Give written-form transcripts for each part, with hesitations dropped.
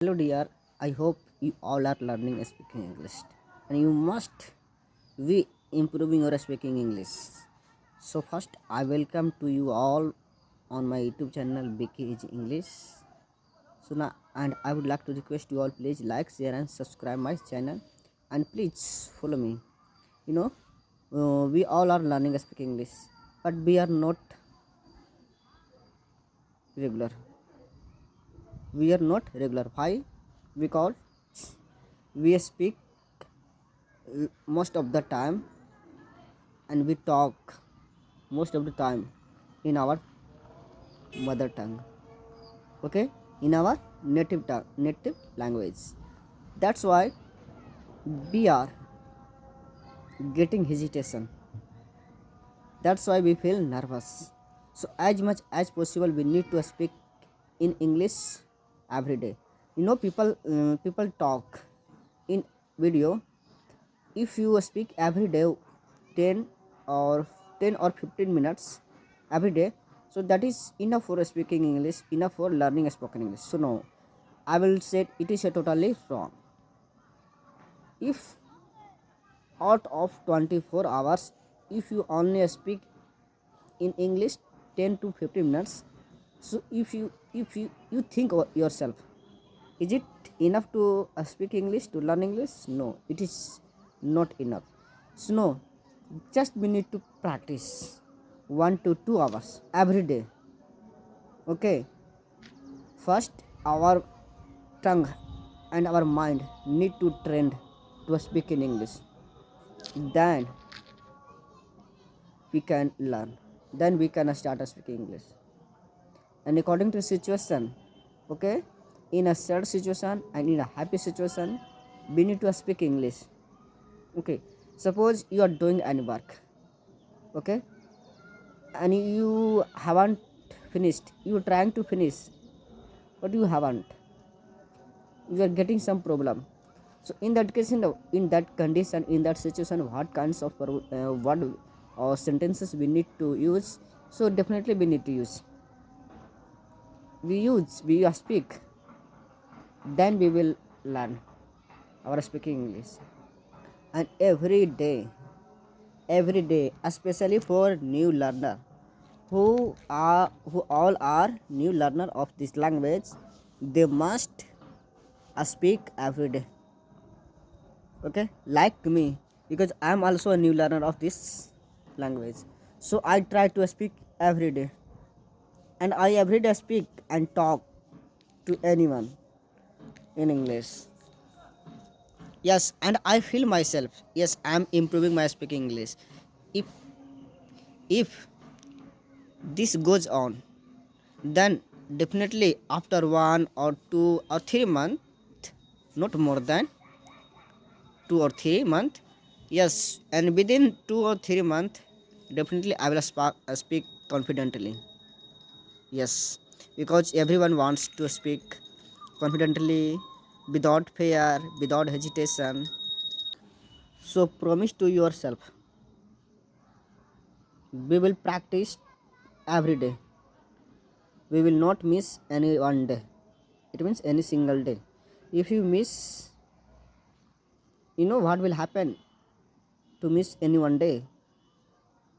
Hello dear, I hope you all are learning speaking English and you must be improving your speaking English. So first I welcome to you all on my YouTube channel Becky is English. So now and I would like to request you all please like, share and subscribe my channel and please follow me. You know we all are learning speaking English but we are not regular. We are not regular. Why? Because we speak most of the time and we talk most of the time in our mother tongue, okay, in our native tongue, native language. That's why we are getting hesitation. That's why we feel nervous. So as much as possible we need to speak in English every day. People talk in video. If you speak every day 10 or 10 or 15 minutes every day, so that is enough for speaking English, enough for learning spoken English. So no, I will say it is a totally wrong. If out of 24 hours if you only speak in English 10 to 15 minutes, so if you think yourself, is it enough to speak English, to learn English? No, it is not enough. So no, just we need to practice 1 to 2 hours every day. Okay, first our tongue and our mind need to train to speak in English, then we can learn, then we can start speaking English. And according to situation, okay, in a sad situation and in a happy situation we need to speak English. Okay, suppose you are doing any work, okay, and you haven't finished, you are trying to finish but you haven't, you are getting some problem. So in that case, in that condition, in that situation, what kinds of word or sentences we need to use? So definitely we need to use, we speak, then we will learn our speaking English. And every day, especially for new learner who all are new learner of this language, they must speak every day. Okay, like me, because I am also a new learner of this language, so I try to speak every day, and I every day speak and talk to anyone in English. Yes, and I feel myself, yes, I am improving my speaking English. If if this goes on, then definitely after 1 or 2 or 3 months, not more than 2 or 3 months, yes, and within 2 or 3 months definitely I will speak confidently. Yes, because everyone wants to speak confidently, without fear, without hesitation. So promise to yourself, we will practice every day. We will not miss any one day. It means any single day. If you miss, you know what will happen to miss any one day.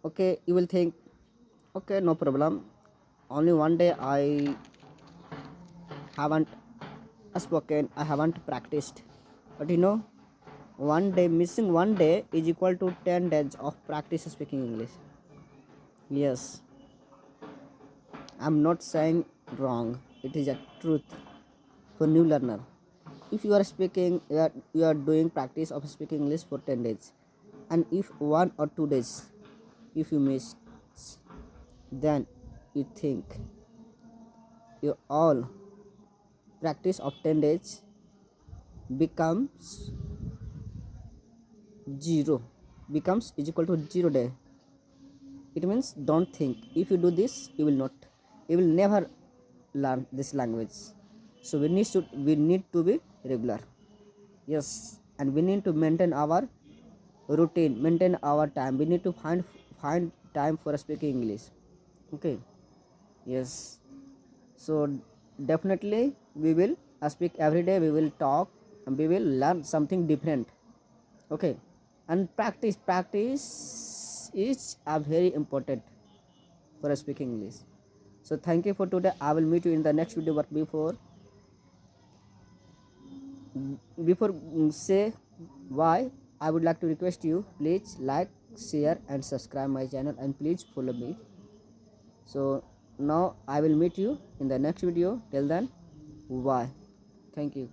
Okay, you will think, okay, no problem, only one day I haven't spoken, I haven't practiced. But one day, missing one day is equal to 10 days of practice speaking English. Yes, I'm not saying wrong, it is a truth for new learner. If you are speaking, you are doing practice of speaking English for 10 days, and if 1 or 2 days if you miss, then you think your all practice of 10 days becomes zero, becomes is equal to 0 day. It means don't think, if you do this you will never learn this language. So we need to be regular. Yes, and we need to maintain our routine, maintain our time. We need to find time for speaking English. Okay, yes. So definitely we will speak every day, we will talk and we will learn something different. Okay, and practice is a very important for speaking English. So thank you for today. I will meet you in the next video. But before say why, I would like to request you, please like, share and subscribe my channel, and please follow me. So now I will meet you in the next video. Till then, bye. Thank you.